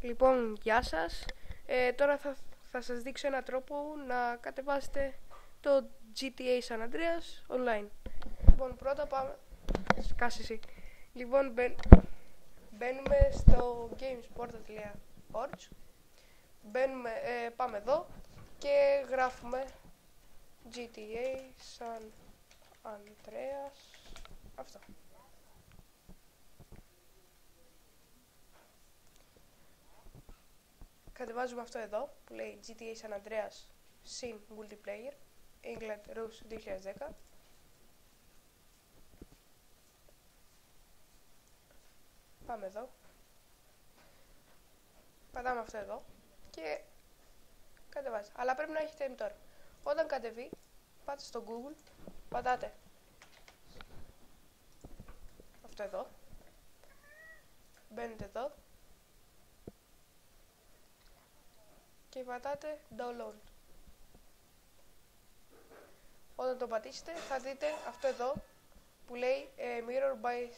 Λοιπόν, γεια σας. Τώρα θα σας δείξω έναν τρόπο να κατεβάσετε το GTA San Andreas online. Λοιπόν, πρώτα πάμε... Σκάσε εσύ. Λοιπόν, μπαίνουμε στο gamesportal.org. Πάμε εδώ και γράφουμε GTA San Andreas. Αυτό. Κατεβάζουμε αυτό εδώ που λέει GTA San Andreas Sin Multiplayer England Rus 2010. Πάμε εδώ. Πατάμε αυτό εδώ και κατεβάζει. Αλλά πρέπει να έχετε τώρα. Όταν κατεβεί, πάτε στο Google, πατάτε αυτό εδώ. Μπαίνετε εδώ και πατάτε download. Όταν το πατήσετε θα δείτε αυτό εδώ που λέει mirror by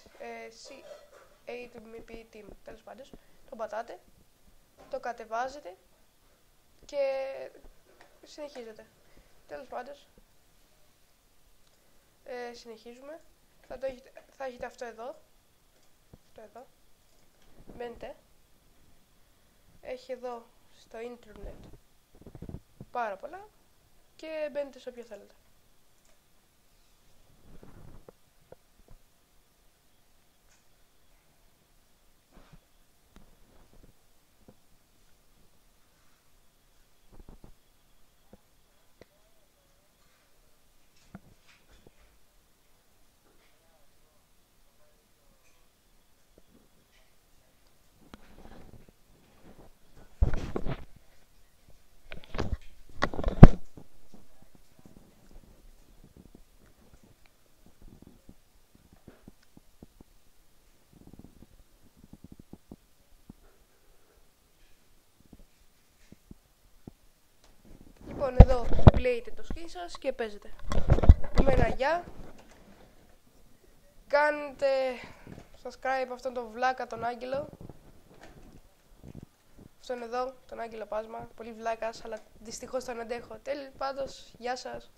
C8MP team. Τέλος πάντων, το πατάτε, το κατεβάζετε και συνεχίζετε. Τέλος πάντων, συνεχίζουμε. Θα έχετε αυτό εδώ. Μπαίνετε. Έχει εδώ στο ίντερνετ πάρα πολλά και μπαίνετε σε όποιο θέλετε. Λοιπόν, εδώ πλέετε το σκι σας και παίζετε. Εμένα, γεια. Κάντε subscribe αυτόν τον βλάκα τον Άγγελο. Αυτόν εδώ, τον Άγγελο Πάσμα. Πολύ βλάκας, αλλά δυστυχώς τον αντέχω. Τέλος πάντων, γεια σας.